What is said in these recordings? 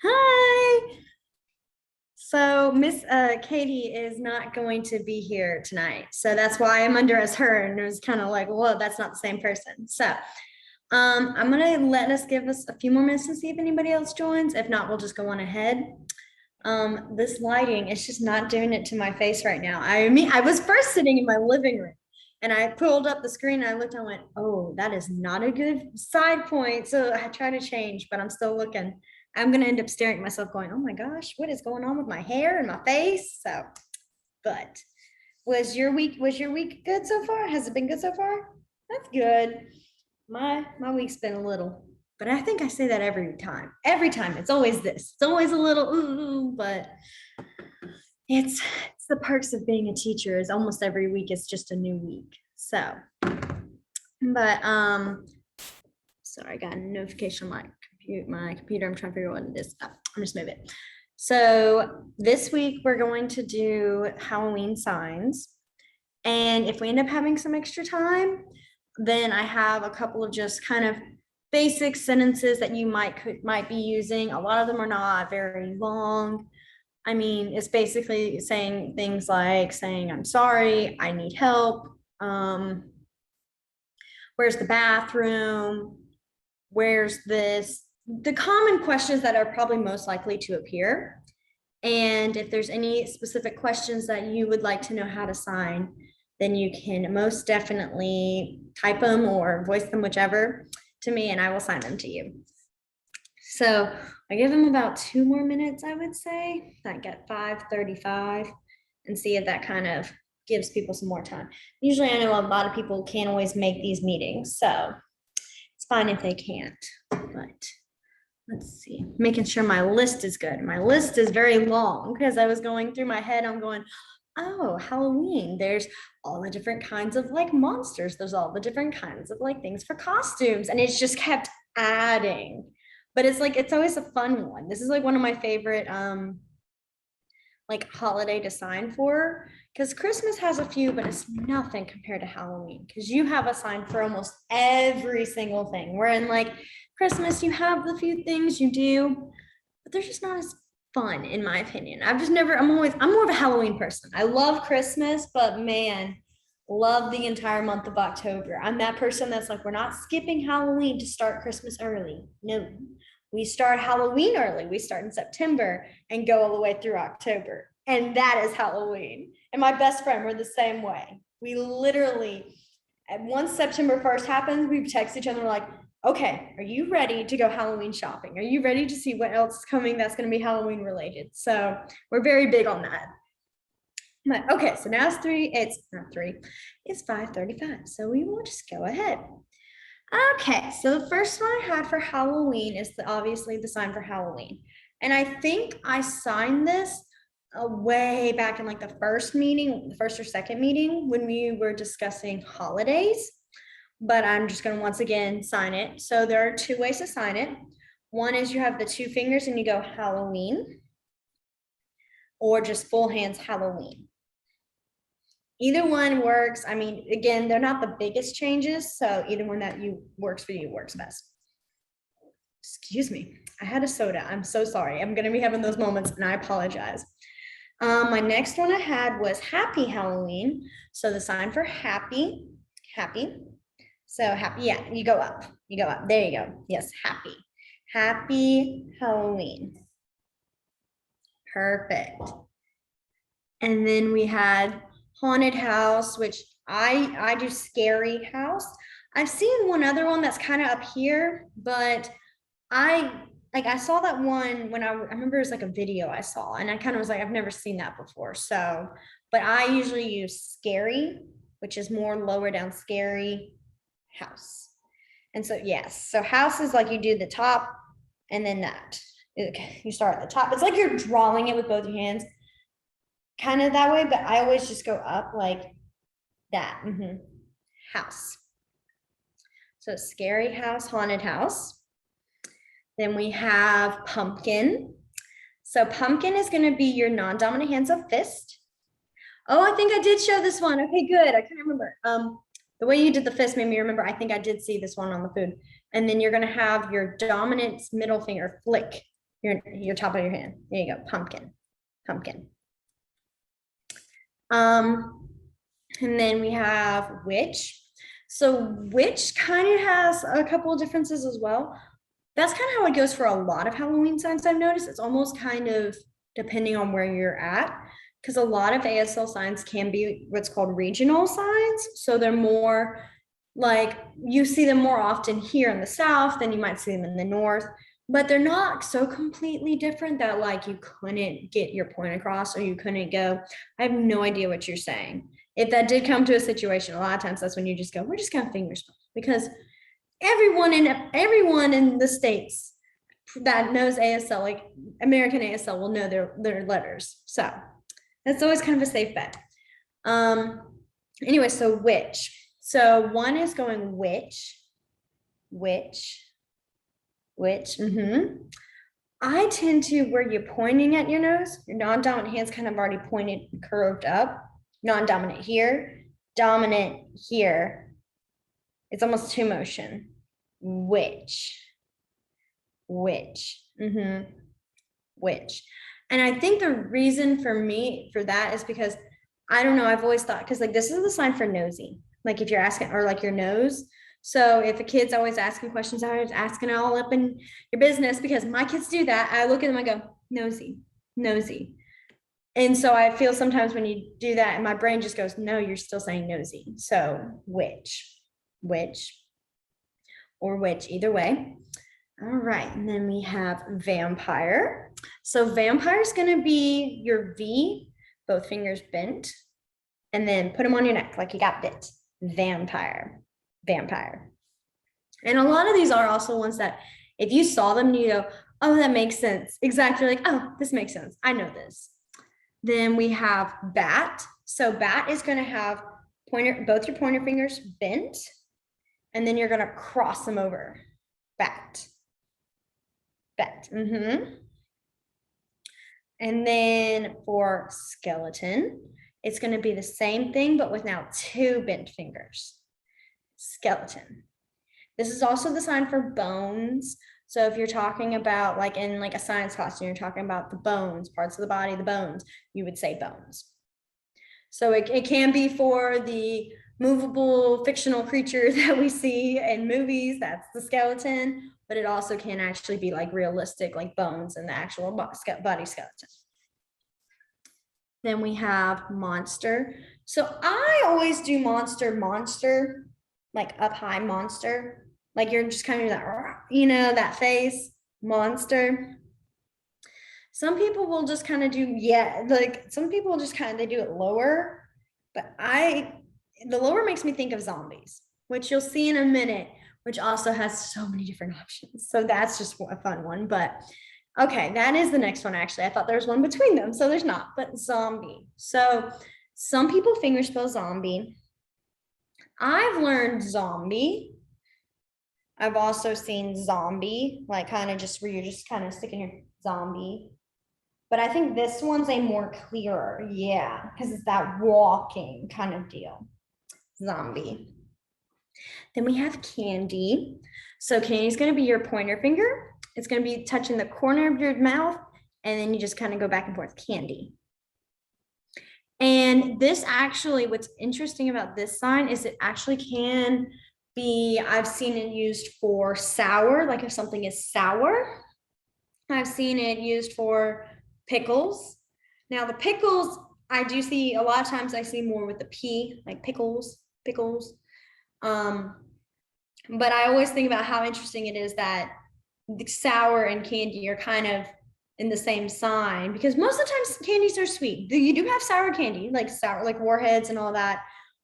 Hi. So Miss Katie is not going to be here tonight. So that's why I'm under as her. And it was kind of like, whoa, that's not the same person. So I'm gonna let us give us a few more minutes to see if anybody else joins. If not, we'll just go on ahead. This lighting is just not doing it to my face right now. I mean, I was first sitting in my living room and I pulled up the screen and I looked and went, oh, that is not a good side point. So I tried to change, but I'm still looking. I'm gonna end up staring at myself going, oh my gosh, what is going on with my hair and my face? So, but was your week good so far? Has it been good so far? That's good. My week's been a little, but I think I say that every time. Every time it's always this. It's always a little ooh, but it's the perks of being a teacher is almost every week is just a new week. So, but sorry, I got a notification on my computer. I'm trying to figure out what it is. Oh, I'm just move it. So this week we're going to do Halloween signs. And if we end up having some extra time, then I have a couple of just kind of basic sentences that you might be using. A lot of them are not very long. I mean, it's basically saying things like saying, I'm sorry, I need help. Where's the bathroom? Where's this? The common questions that are probably most likely to appear. And if there's any specific questions that you would like to know how to sign, then you can most definitely type them or voice them, whichever, to me, and I will sign them to you. So I give them about 2 more minutes, I would say, like at 5:35, and see if that kind of gives people some more time. Usually I know a lot of people can't always make these meetings, so it's fine if they can't, but let's see, making sure my list is good. My list is very long because I was going through my head. I'm going, oh, Halloween. There's all the different kinds of like monsters. There's all the different kinds of like things for costumes. And it's just kept adding. But it's like, it's always a fun one. This is like one of my favorite like holiday to sign for because Christmas has a few, but it's nothing compared to Halloween because you have a sign for almost every single thing. Where in like Christmas, you have the few things you do, but they're just not as fun, in my opinion. I've just never, I'm more of a Halloween person. I love Christmas, but man, love the entire month of October. I'm that person that's like, we're not skipping Halloween to start Christmas early. No, we start Halloween early. We start in September and go all the way through October. And that is Halloween. And my best friend, we're the same way. We literally, once September 1st happens, we text each other, we're like, okay, are you ready to go Halloween shopping? Are you ready to see what else is coming that's going to be Halloween related? So we're very big on that. But okay, so now it's not 3, it's 5:35. So we will just go ahead. Okay, so the first one I had for Halloween is obviously the sign for Halloween. And I think I signed this way back in like the first meeting, the first or second meeting when we were discussing holidays. But I'm just going to once again sign it. So there are 2 ways to sign it. One is you have the 2 fingers and you go Halloween, or just full hands Halloween. Either one works. I mean, again, they're not the biggest changes, so either one that works for you works best. Excuse me, I had a soda. I'm so sorry. I'm going to be having those moments, and I apologize. My next one I had was Happy Halloween. So the sign for happy, happy. So happy, yeah, you go up. You go up. There you go. Yes, happy. Happy Halloween. Perfect. And then we had haunted house, which I do scary house. I've seen one other one that's kind of up here, but I saw that one when I remember it was like a video I saw, and I kind of was like, I've never seen that before. So, but I usually use scary, which is more lower down scary house. And so yes, so house is like you do the top and then that. You start at the top. It's like you're drawing it with both your hands kind of that way, but I always just go up like that. House. So scary house, haunted house. Then we have pumpkin. So pumpkin is going to be your non-dominant hands of fist. Oh, I think I did show this one. Okay, good. I can't remember. The way you did the fist made me remember. I think I did see this one on the food. And then you're going to have your dominant middle finger flick your top of your hand. There you go, pumpkin, pumpkin. And then we have witch. So witch kind of has a couple of differences as well. That's kind of how it goes for a lot of Halloween signs I've noticed. It's almost kind of depending on where you're at, because a lot of ASL signs can be what's called regional signs. So they're more like you see them more often here in the South than you might see them in the North, but they're not so completely different that like you couldn't get your point across or you couldn't go, I have no idea what you're saying. If that did come to a situation, a lot of times that's when you just go, we're just gonna fingerspell, because everyone in the States that knows ASL, like American ASL, will know their letters. So that's always kind of a safe bet. Anyway, so witch. So one is going witch. I tend to, where you're pointing at your nose, your non-dominant hand's kind of already pointed, curved up. Non-dominant here, dominant here. It's almost two motion. Witch. Witch. Witch. And I think the reason for me for that is because I don't know, I've always thought, because like this is the sign for nosy. Like if you're asking, or like your nose. So if a kid's always asking questions, I was asking all up in your business, because my kids do that. I look at them, I go, nosy, nosy. And so I feel sometimes when you do that, and my brain just goes, no, you're still saying nosy. So witch, or witch, either way. All right, and then we have vampire. So vampire is going to be your V, both fingers bent, and then put them on your neck like you got bit. Vampire. And a lot of these are also ones that if you saw them, you go, oh, that makes sense. Exactly, like, oh, this makes sense. I know this. Then we have bat. So bat is going to have both your pointer fingers bent, and then you're going to cross them over. Bat. And then for skeleton, it's going to be the same thing, but with now two bent fingers. Skeleton. This is also the sign for bones. So if you're talking about like in like a science class and you're talking about the bones, parts of the body, the bones, you would say bones. So it can be for the movable fictional creature that we see in movies, that's the skeleton, but it also can actually be like realistic, like bones and the actual body skeleton. Then we have monster. So I always do monster, like up high monster. Like you're just kind of that, you know, that face, monster. Some people will just kind of do, like some people just kind of, they do it lower, but the lower makes me think of zombies, which you'll see in a minute, which also has so many different options. So that's just a fun one, but okay, that is the next one. Actually, I thought there was one between them. So there's not, but zombie. So some people fingerspell zombie. I've learned zombie. I've also seen zombie, like kind of just where you're just kind of sticking your zombie. But I think this one's a more clearer, yeah, because it's that walking kind of deal. Zombie. Then we have candy. So candy is going to be your pointer finger. It's going to be touching the corner of your mouth, and then you just kind of go back and forth, candy. And this actually, what's interesting about this sign is it actually can be, I've seen it used for sour, like if something is sour. I've seen it used for pickles. Now the pickles, I do see a lot of times I see more with the P, like pickles. But I always think about how interesting it is that the sour and candy are kind of in the same sign, because most of the times candies are sweet. You do have sour candy, like sour, like warheads and all that.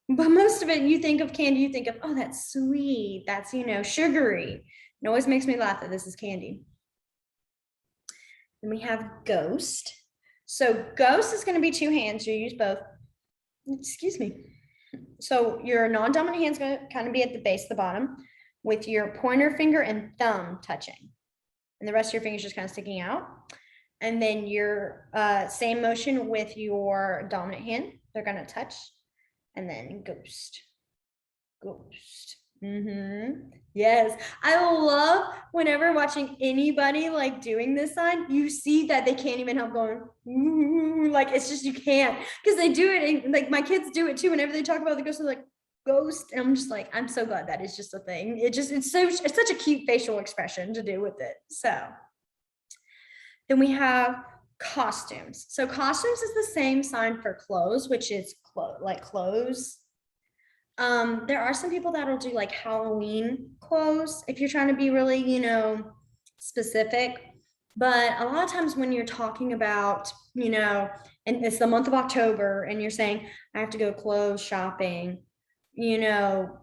But most of it, you think of candy, you think of, oh, that's sweet. That's, you know, sugary. It always makes me laugh that this is candy. Then we have ghost. So ghost is going to be two hands. You use both. Excuse me. So your non-dominant hand's going to kind of be at the base, the bottom, with your pointer finger and thumb touching. And the rest of your fingers just kind of sticking out. And then your same motion with your dominant hand. They're going to touch. And then ghost. Yes, I love whenever watching anybody like doing this sign, you see that they can't even help going, ooh, like it's just you can't because they do it. And, like my kids do it too. Whenever they talk about the ghost, they're like ghost, and I'm just like, I'm so glad that is just a thing. It's such a cute facial expression to do with it. So then we have costumes. So costumes is the same sign for clothes, which is like clothes. There are some people that'll do like Halloween clothes if you're trying to be really, specific. But a lot of times when you're talking about, and it's the month of October and you're saying, I have to go clothes shopping, you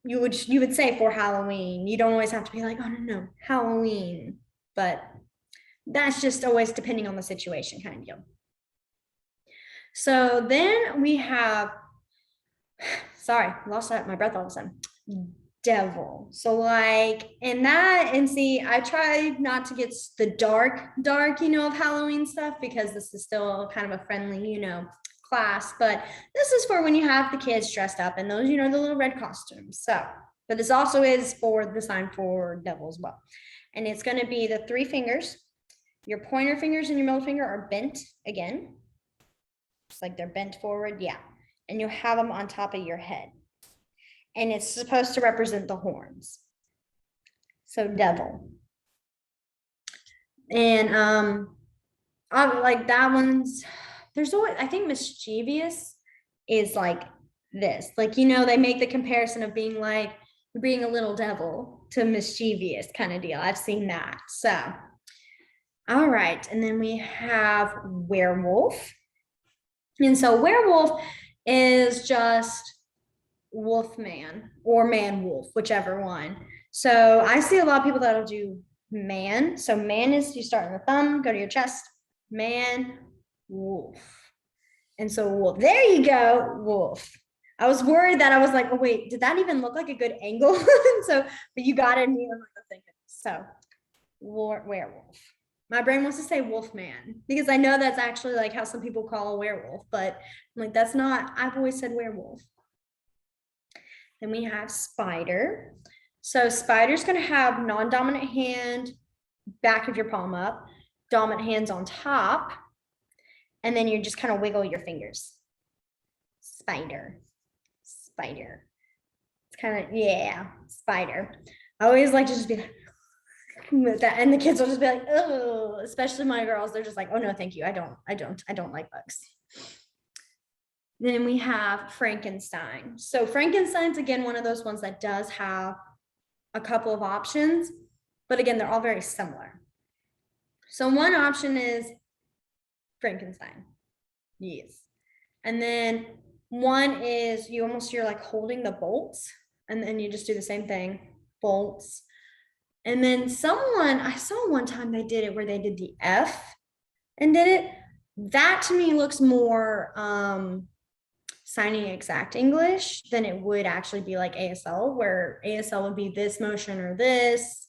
would say for Halloween. You don't always have to be like, oh no, Halloween. But that's just always depending on the situation kind of deal. So then we have, sorry, lost my breath all of a sudden. Devil. So like in that, and see, I tried not to get the dark, of Halloween stuff because this is still kind of a friendly, class. But this is for when you have the kids dressed up in those, the little red costumes. So, but this also is for the sign for devil as well. And it's going to be the 3 fingers. Your pointer fingers and your middle finger are bent again. It's like they're bent forward. Yeah. And you'll have them on top of your head. And it's supposed to represent the horns. So devil. And I like that one's, there's always, I think mischievous is like this. Like, they make the comparison of being like being a little devil to mischievous kind of deal. I've seen that. So, all right. And then we have werewolf. And so werewolf is just wolf man or man wolf, whichever one. So I see a lot of people that'll do man. So man is you start in the thumb, go to your chest, man, wolf. And so wolf, there you go, wolf. I was worried that I was like, oh wait, did that even look like a good angle? So, but you got it. And you thinking. So werewolf. My brain wants to say wolf man because I know that's actually like how some people call a werewolf, but I'm like, that's not, I've always said werewolf. Then we have spider. So spider's going to have non-dominant hand, back of your palm up, dominant hands on top, and then you just kind of wiggle your fingers. Spider. It's kind of, yeah, spider. I always like to just be like, with that, and the kids will just be like, oh, especially my girls, they're just like, oh no, thank you. I don't like bugs. Then we have Frankenstein. So Frankenstein's again one of those ones that does have a couple of options, but again, they're all very similar. So one option is Frankenstein. Yes. And then one is you're like holding the bolts, and then you just do the same thing, bolts. And then I saw one time they did it where they did the F and did it. That to me looks more signing exact English than it would actually be like ASL, where ASL would be this motion or this.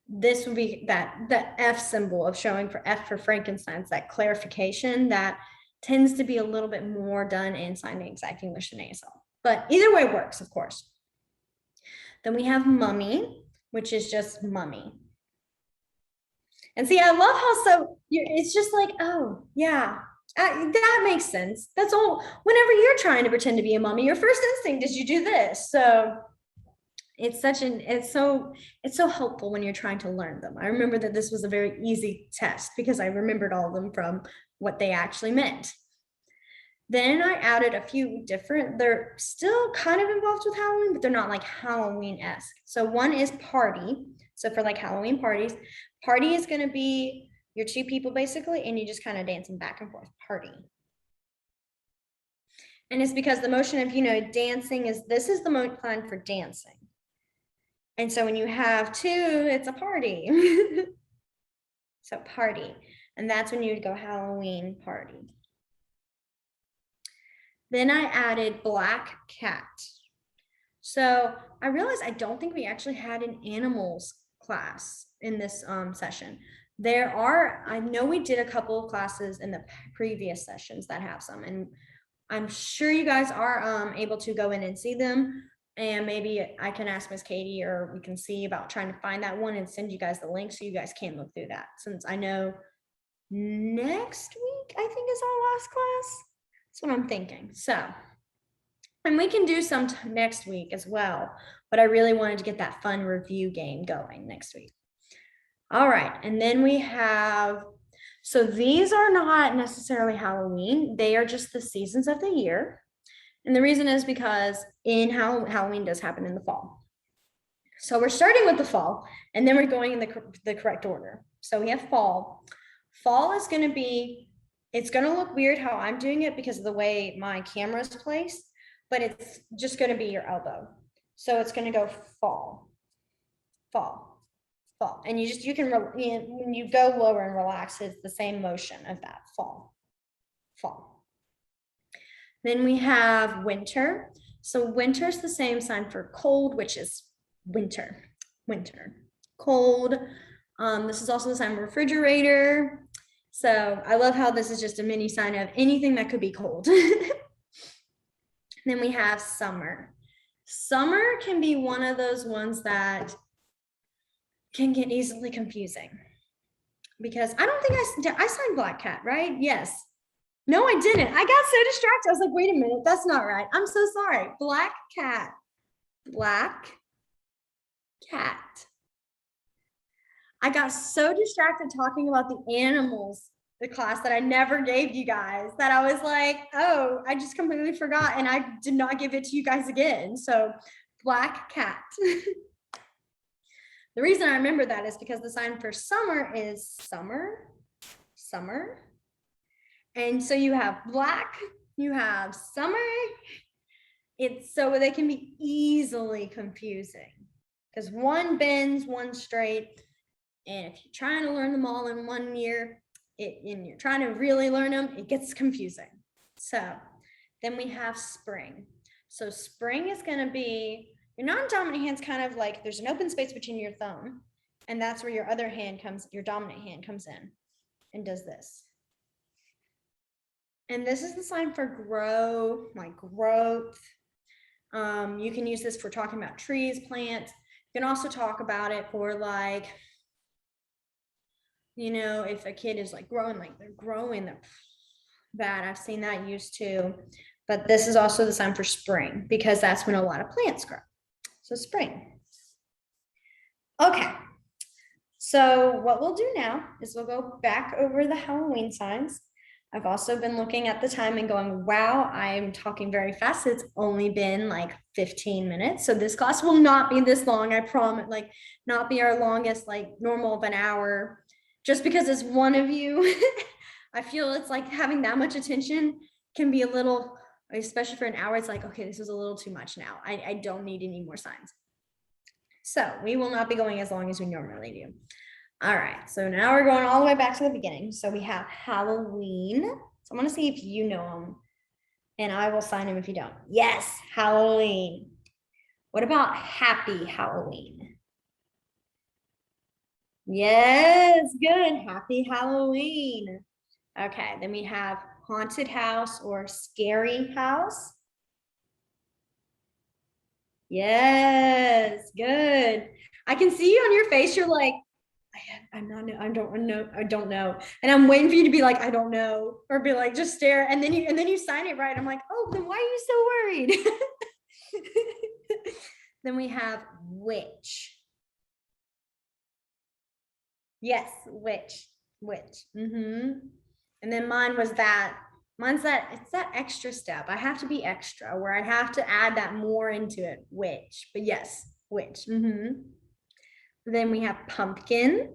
This would be the F symbol of showing for F for Frankenstein's, that clarification that tends to be a little bit more done in signing exact English than ASL. But either way works, of course. Then we have mummy, which is just mummy. And see, I love how it's just like, oh yeah, that makes sense. That's all. Whenever you're trying to pretend to be a mummy, your first instinct is you do this. So it's so helpful when you're trying to learn them. I remember that this was a very easy test because I remembered all of them from what they actually meant. Then I added a few different, they're still kind of involved with Halloween, but they're not like Halloween-esque. So one is party. So for like Halloween parties, party is going to be your 2 people basically, and you just kind of dancing back and forth, party. And it's because the motion of, dancing this is the motion plan for dancing. And so when you have 2, it's a party. So party. And that's when you would go Halloween party. Then I added black cat. So I realized I don't think we actually had an animals class in this session. I know we did a couple of classes in the previous sessions that have some, and I'm sure you guys are able to go in and see them. And maybe I can ask Miss Katie, or we can see about trying to find that one and send you guys the link so you guys can look through that. Since I know next week, I think, is our last class. That's what I'm thinking. So, and we can do some next week as well, but I really wanted to get that fun review game going next week. All right, and then we have, so these are not necessarily Halloween, they are just the seasons of the year. And the reason is because in Halloween does happen in the fall. So we're starting with the fall, and then we're going in the correct order. So we have fall. Fall is going to be, it's going to look weird how I'm doing it because of the way my camera is placed, but it's just going to be your elbow. So it's going to go fall, fall, fall. And you can, when you go lower and relax, it's the same motion of that fall, fall. Then we have winter. So winter is the same sign for cold, which is winter, winter, cold. This is also the sign of refrigerator. So I love how this is just a mini sign of anything that could be cold. Then we have summer. Summer can be one of those ones that can get easily confusing because I don't think I signed Black Cat, right? Yes. No, I didn't. I got so distracted. I was like, wait a minute, that's not right. I'm so sorry. Black cat, black cat. I got so distracted talking about the animals, the class that I never gave you guys, that I was like, oh, I just completely forgot. And I did not give it to you guys again. So black cat. The reason I remember that is because the sign for summer is summer, summer. And so you have black, you have summer. It's so they can be easily confusing because one bends, one straight. And if you're trying to learn them all in one year, and you're trying to really learn them, it gets confusing. So then we have spring. So spring is going to be your non-dominant hand's kind of like there's an open space between your thumb, and that's where your other hand comes, your dominant hand comes in and does this. And this is the sign for grow, like growth. You can use this for talking about trees, plants. You can also talk about it for like, you know, if a kid is like growing, like they're growing, they're bad. I've seen that used too. But this is also the sign for spring because that's when a lot of plants grow. So spring. Okay. So what we'll do now is we'll go back over the Halloween signs. I've also been looking at the time and going, wow, I'm talking very fast. It's only been like 15 minutes. So this class will not be this long. I promise, like not be our longest, like normal of an hour, just because it's one of you. I feel it's like having that much attention can be a little, especially for an hour. It's like, okay, this is a little too much now. I don't need any more signs. So we will not be going as long as we normally do. All right, so now we're going all the way back to the beginning. So we have Halloween. So I want to see if you know them, and I will sign them if you don't. Yes, Halloween. What about Happy Halloween? Yes, good. Happy Halloween. Okay, then we have Haunted House or Scary House. Yes, good. I can see you on your face. You're like, I don't know. And I'm waiting for you to be like, I don't know, or be like, just stare. And then you sign it right. I'm like, oh, then why are you so worried? Then we have witch. Yes, witch. And then mine's that, it's that extra step. I have to be extra where I have to add that more into it, witch. But yes, witch. Then we have pumpkin.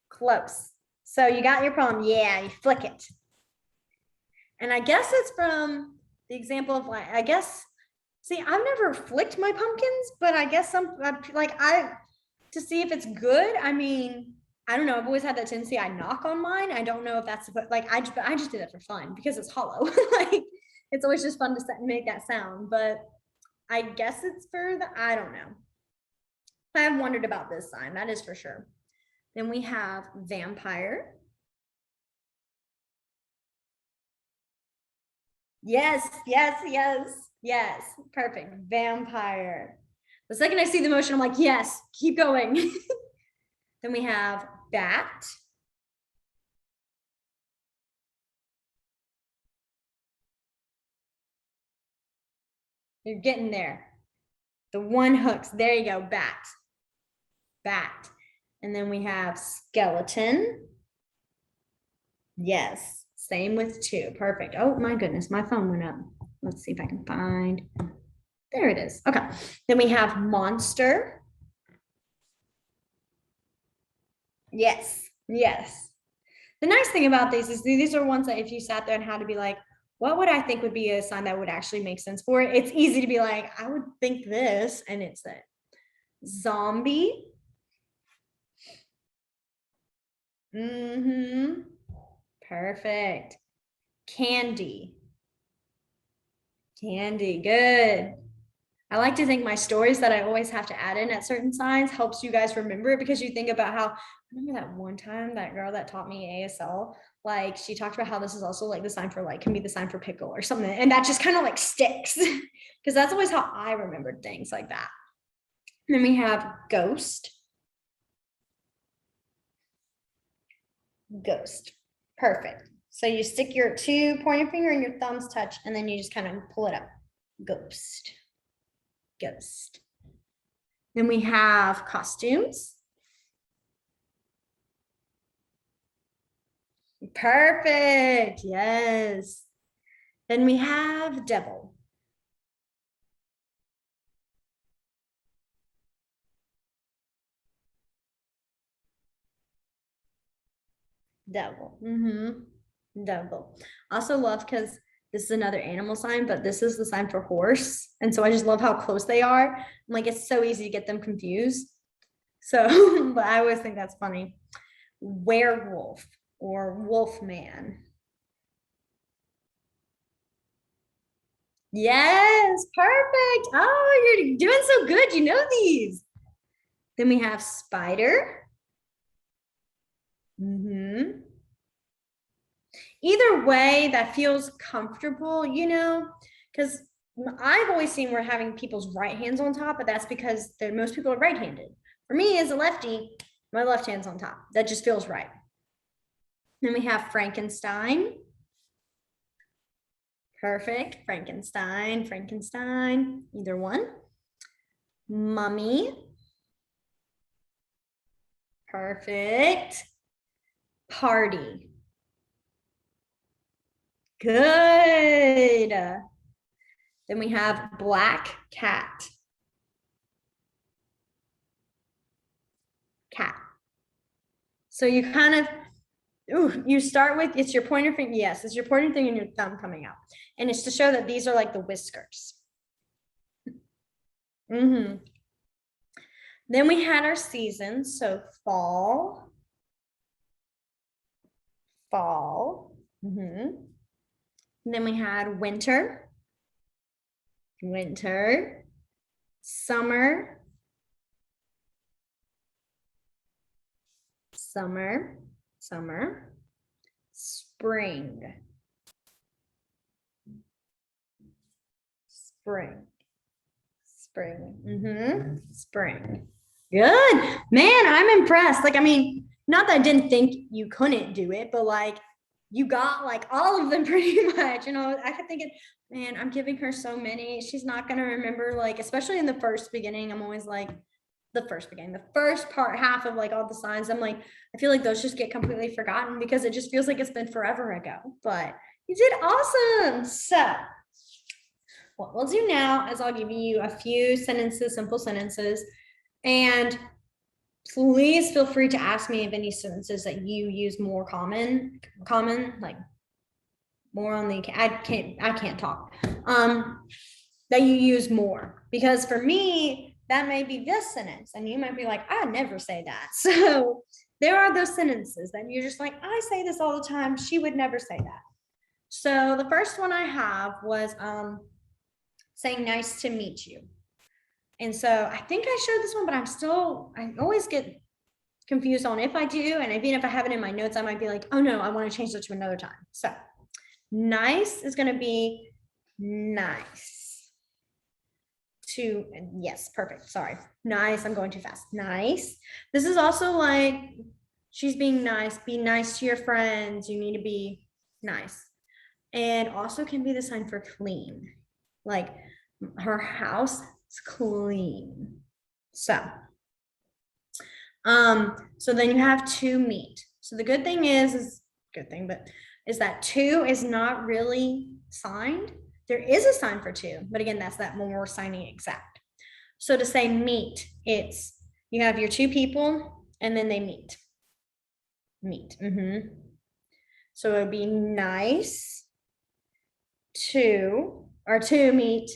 Close. So you got your poem. Yeah, you flick it. And I guess it's from the example of like, I guess, see, I've never flicked my pumpkins, but I guess to see if it's good. I mean, I don't know. I've always had that tendency. I knock on mine. I don't know if that's like, I just did it for fun because it's hollow. Like it's always just fun to make that sound, but I guess it's for I don't know. I have wondered about this sign. That is for sure. Then we have vampire. Yes, yes, yes, yes. Perfect. Vampire. The second I see the motion, I'm like, yes, keep going. Then we have bat. You're getting there. The one hooks. There you go. Bat. Bat. And then we have skeleton. Yes. Same with two. Perfect. Oh my goodness. My phone went up. Let's see if I can find. There it is. Okay. Then we have monster. Yes. Yes. The nice thing about these is these are ones that if you sat there and had to be like, what would I think would be a sign that would actually make sense for it? It's easy to be like, I would think this, and it's that zombie. Mm-hmm. Perfect. Candy. Candy. Good. I like to think my stories that I always have to add in at certain signs helps you guys remember it, because you think about how, remember that one time that girl that taught me ASL, like she talked about how this is also like the sign for like, can be the sign for pickle or something. And that just kind of like sticks because that's always how I remembered things like that. And then we have ghost. Ghost. Perfect. So you stick your two pointer finger and your thumbs touch, and then you just kind of pull it up. Ghost. Ghost. Then we have costumes. Perfect. Yes. Then we have devil. Devil. Mm-hmm. Devil. Also love because this is another animal sign, but this is the sign for horse. And so I just love how close they are. I'm like, it's so easy to get them confused. So, but I always think that's funny. Werewolf or wolf man. Yes, perfect. Oh, you're doing so good. You know these. Then we have spider. Mm-hmm. Either way, that feels comfortable, because I've always seen we're having people's right hands on top, but that's because most people are right-handed. For me, as a lefty, my left hand's on top. That just feels right. Then we have Frankenstein. Perfect. Frankenstein, Frankenstein, either one. Mummy. Perfect. Party. Good. Then we have black cat. Cat. So you kind of, you start with, it's your pointer finger. Yes, it's your pointer finger and your thumb coming out. And it's to show that these are like the whiskers. Mm-hmm. Then we had our seasons. So fall. Fall. Mm-hmm. And then we had winter. Winter. Summer. Summer. Summer. Spring. Spring. Spring. Mm-hmm. Spring. Good. Man, I'm impressed. Like, I mean, not that I didn't think you couldn't do it, but like you got like all of them pretty much. I could think, man, I'm giving her so many. She's not gonna remember, like, especially in the first beginning. I'm always like, the first beginning, the first part, half of like all the signs. I'm like, I feel like those just get completely forgotten because it just feels like it's been forever ago. But you did awesome. So what we'll do now is I'll give you a few sentences, simple sentences, and please feel free to ask me if any sentences that you use more common, like more on the, I can't talk, that you use more, because for me, that may be this sentence and you might be like, I never say that. So there are those sentences that you're just like, I say this all the time. She would never say that. So the first one I have was saying nice to meet you. And so I think I showed this one, but I always get confused on if I do. And even if I have it in my notes, I might be like, oh no, I want to change that to another time. So nice is going to be nice. To, yes, perfect. Sorry. Nice. I'm going too fast. Nice. This is also like she's being nice. Be nice to your friends. You need to be nice. And also can be the sign for clean. Like her house is clean. So then you have to meet. So the good thing is good thing, but is that two is not really signed. There is a sign for two, but again, that's that when we're signing exact. So to say meet, it's you have your two people and then they meet. Meet. So it would be nice to meet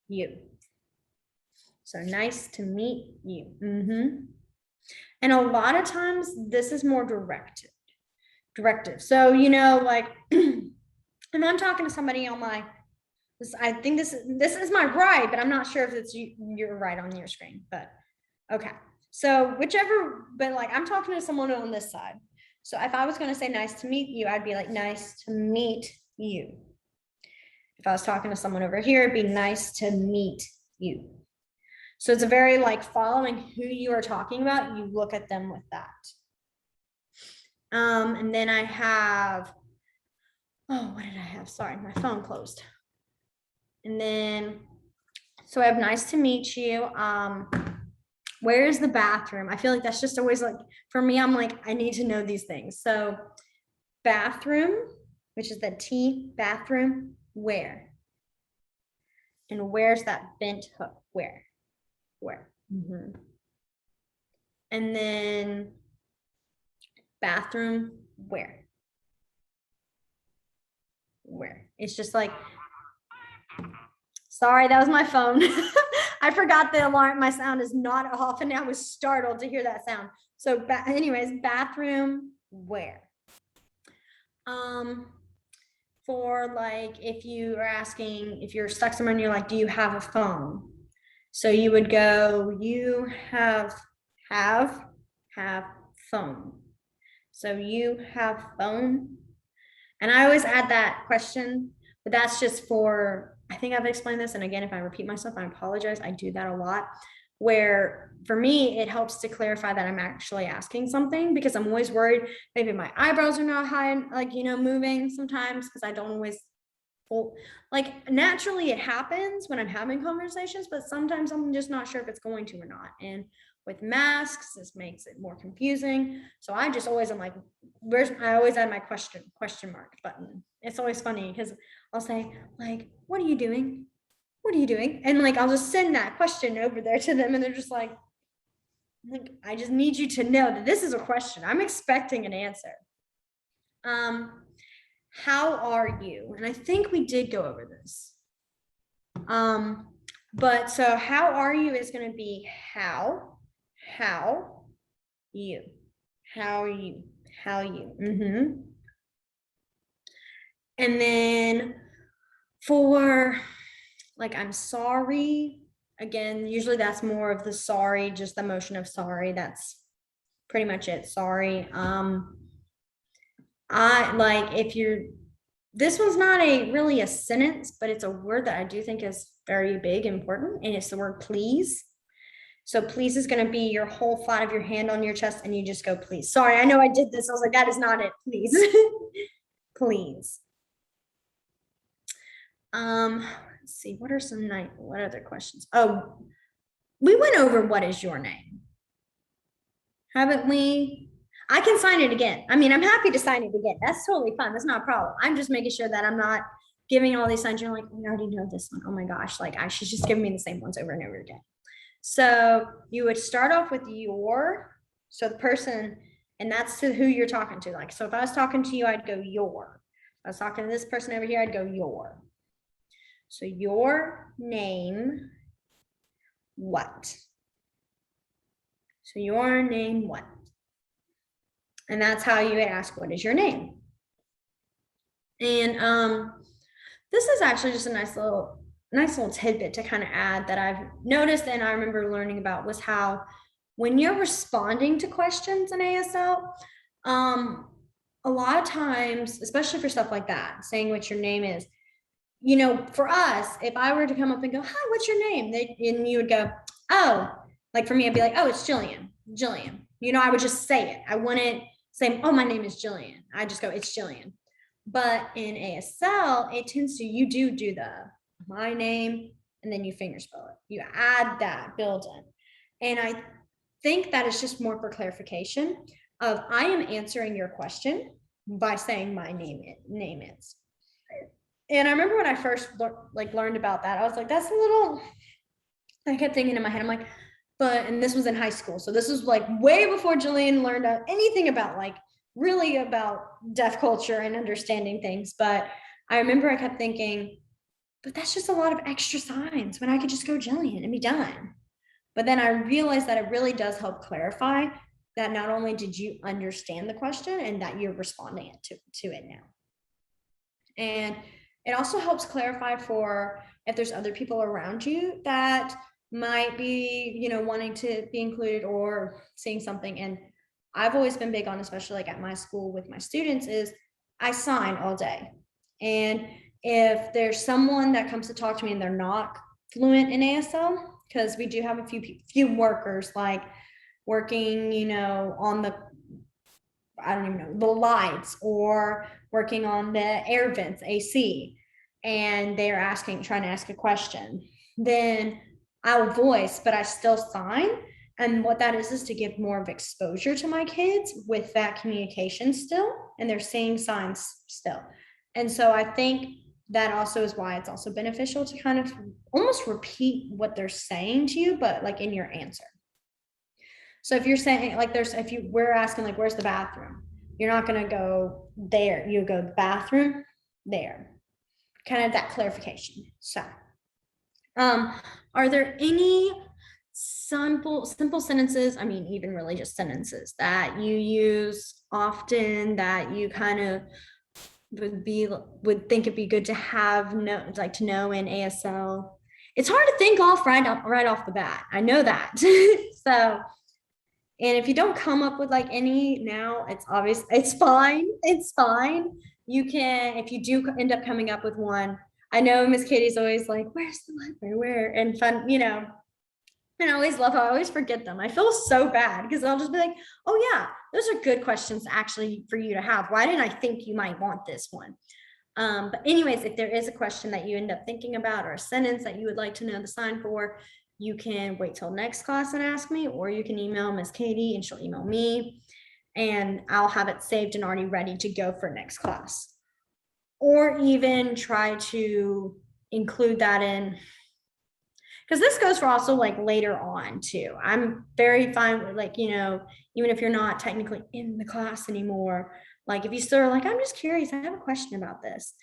you. So nice to meet you. And a lot of times this is more directive. So, like if I'm talking to somebody on my, I think this is my right, but I'm not sure if it's you're right on your screen, but okay. So whichever, but like I'm talking to someone on this side. So if I was going to say nice to meet you, I'd be like, nice to meet you. If I was talking to someone over here, it'd be nice to meet you. So it's a very like following who you are talking about, you look at them with that. And then I have, what did I have? Sorry, my phone closed. And then, so I have nice to meet you. Where's the bathroom? I feel like that's just always like, for me, I'm like, I need to know these things. So bathroom, which is the T, bathroom, where? And where's that bent hook? Where? And then bathroom, where? It's just like, sorry, that was my phone. I forgot the alarm. My sound is not off, and I was startled to hear that sound. So, anyways, bathroom, where? For like, if you are asking, if you're stuck somewhere and you're like, do you have a phone? So you would go, you have phone. So you have phone. And I always add that question, but that's just for, I think I've explained this. And again, if I repeat myself, I apologize. I do that a lot, where for me, it helps to clarify that I'm actually asking something, because I'm always worried maybe my eyebrows are not high, like, moving sometimes, because I don't always, like, naturally it happens when I'm having conversations, but sometimes I'm just not sure if it's going to or not. And with masks, this makes it more confusing. So I just always, I'm like, I always add my question mark button. It's always funny because I'll say like, what are you doing? And like, I'll just send that question over there to them, and they're just like, I just need you to know that this is a question. I'm expecting an answer. How are you? And I think we did go over this. But so how are you is going to be how you. And then for like, I'm sorry, again, usually that's more of the sorry, just the motion of sorry. That's pretty much it. Sorry. I like, if you're, this one's not really a sentence, but it's a word that I do think is very big, important, and it's the word please. So please is going to be your whole flat of your hand on your chest, and you just go, please. Sorry, I know I did this. I was like, that is not it. Please. Please. Let's see. What other questions? Oh, we went over what is your name, haven't we? I can sign it again. I mean, I'm happy to sign it again. That's totally fine. That's not a problem. I'm just making sure that I'm not giving all these signs. You're like, we already know this one. Oh my gosh. Like, she's just giving me the same ones over and over again. So you would start off with your, so the person, and that's to who you're talking to. Like, so if I was talking to you, I'd go your. If I was talking to this person over here, I'd go your. So your name, what? So your name, what? And that's how you would ask, what is your name? And this is actually just a nice little tidbit to kind of add that I've noticed and I remember learning about, was how when you're responding to questions in ASL, a lot of times, especially for stuff like that, saying what your name is, you know, for us, if I were to come up and go, hi, what's your name? And you would go, oh, like for me, I'd be like, oh, it's Jillian, Jillian. You know, I would just say it. I wouldn't say, oh, my name is Jillian. I just go, it's Jillian. But in ASL, it tends to, you do the my name and then you finger spell it. You add that build in. And I think that is just more for clarification of I am answering your question by saying my name is. And I remember when I first learned about that, I was like, that's a little, I kept thinking in my head, I'm like, but, and this was in high school. So this was like way before Jillian learned anything about like really about deaf culture and understanding things. But I remember I kept thinking, but that's just a lot of extra signs when I could just go Jillian and be done. But then I realized that it really does help clarify that not only did you understand the question and that you're responding to it now. And it also helps clarify for if there's other people around you that might be, you know, wanting to be included or seeing something. And I've always been big on, especially like at my school with my students, is I sign all day. And if there's someone that comes to talk to me and they're not fluent in ASL, because we do have a few workers like working, you know, on the, I don't even know, the lights or working on the air vents, AC, and they're trying to ask a question, then I'll voice, but I still sign. And what that is to give more of exposure to my kids with that communication still, and they're seeing signs still. And so I think that also is why it's also beneficial to kind of almost repeat what they're saying to you, but like in your answer. So if you're saying like we're asking like, where's the bathroom? You're not going to go there. You go bathroom there, kind of that clarification. So, are there any simple sentences? I mean, even really just sentences that you use often that you kind of would think it'd be good to have to know in ASL? It's hard to think right off the bat. I know that. So, and if you don't come up with like any now, it's obvious, it's fine. It's fine. You can, if you do end up coming up with one, I know Miss Katie's always like, where's the library? Where? And fun, you know, and I always love how I always forget them. I feel so bad because I'll just be like, oh yeah, those are good questions actually for you to have. Why didn't I think you might want this one? But anyways, if there is a question that you end up thinking about or a sentence that you would like to know the sign for, you can wait till next class and ask me, or you can email Miss Katie and she'll email me and I'll have it saved and already ready to go for next class. Or even try to include that in, because this goes for also like later on too. I'm very fine with like, you know, even if you're not technically in the class anymore, like if you still are like, I'm just curious, I have a question about this,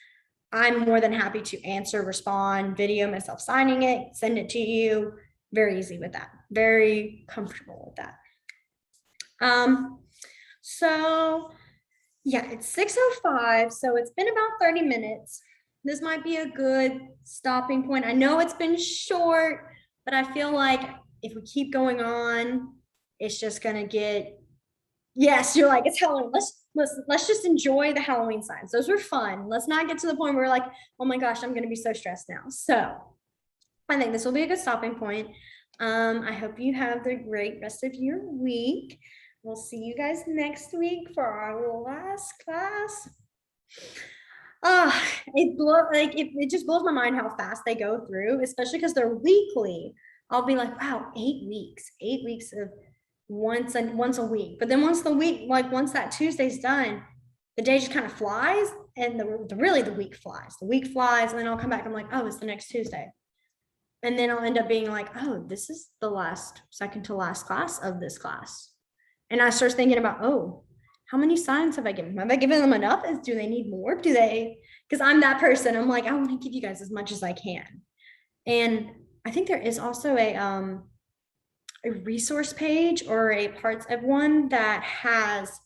I'm more than happy to answer, respond, video myself signing it, send it to you. Very easy with that. Very comfortable with that. So yeah, it's 6:05. So it's been about 30 minutes. This might be a good stopping point. I know it's been short, but I feel like if we keep going on, it's just gonna get, yes, you're like, it's Halloween. Let's just enjoy the Halloween signs. Those were fun. Let's not get to the point where we're like, oh my gosh, I'm gonna be so stressed now. So I think this will be a good stopping point. I hope you have the great rest of your week. We'll see you guys next week for our last class. It just blows my mind how fast they go through, especially because they're weekly. I'll be like, wow, 8 weeks of once a week. But then once that Tuesday's done, the day just kind of flies, and the week flies. The week flies, and then I'll come back. I'm like, oh, it's the next Tuesday. And then I'll end up being like, oh, this is the second to last class of this class. And I start thinking about, oh, how many signs have I given? Have I given them enough? Do they need more? Because I'm that person. I'm like, I want to give you guys as much as I can. And I think there is also a resource page or a parts of one that has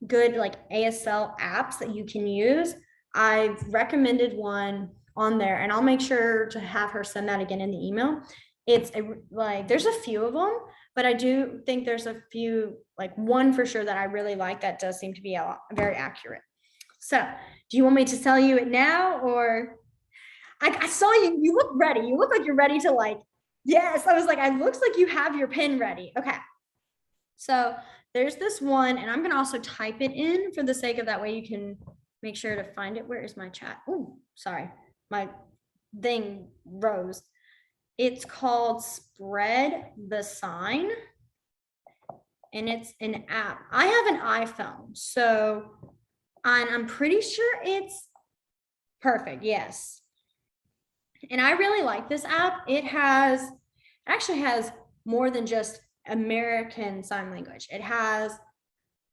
good like ASL apps that you can use. I've recommended one on there, and I'll make sure to have her send that again in the email. It's there's a few of them, but I do think there's a few, like one for sure that I really like that does seem to be very accurate. So do you want me to tell you it now, or? I saw you. You look ready. You look like you're ready to like, yes. I was like, it looks like you have your pen ready. Okay. So there's this one, and I'm going to also type it in for the sake of that way you can make sure to find it. Where is my chat? Oh, sorry. My thing rose. It's called Spread the Sign, and it's an app. I have an iPhone, so I'm pretty sure it's perfect. Yes. And I really like this app. It actually has more than just American Sign Language. It has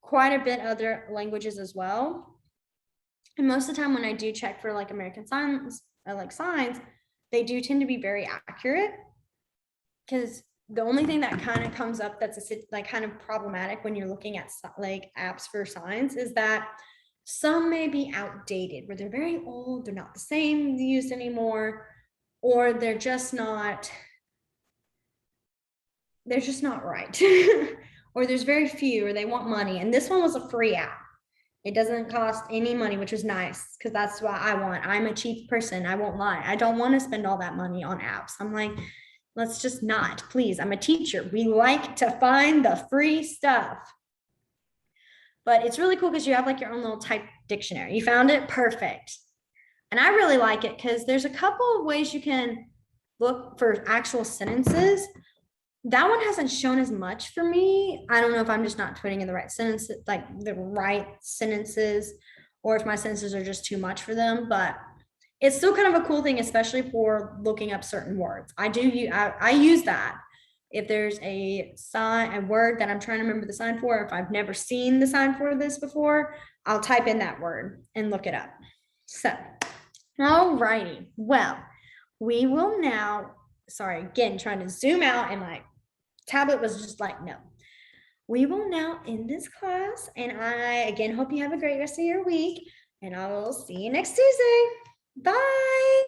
quite a bit other languages as well. And most of the time when I do check for like American signs, like signs, they do tend to be very accurate, because the only thing that kind of comes up that's like kind of problematic when you're looking at like apps for signs is that some may be outdated, where they're very old, they're not the same used anymore, or they're just not right. Or there's very few, or they want money. And this one was a free app. It doesn't cost any money, which was nice, because that's what I want. I'm a cheap person. I won't lie. I don't want to spend all that money on apps. I'm like, let's just not, please. I'm a teacher. We like to find the free stuff. But it's really cool because you have like your own little type dictionary. You found it? Perfect. And I really like it because there's a couple of ways you can look for actual sentences. That one hasn't shown as much for me. I don't know if I'm just not putting in the right sentences, like the right sentences, or if my sentences are just too much for them, but it's still kind of a cool thing, especially for looking up certain words. I use that. If there's a word that I'm trying to remember the sign for, if I've never seen the sign for this before, I'll type in that word and look it up. So, all righty. Well, we will now, sorry, again, trying to zoom out, and my tablet was just like, no. We will now end this class, and I again hope you have a great rest of your week, and I will see you next Tuesday. Bye.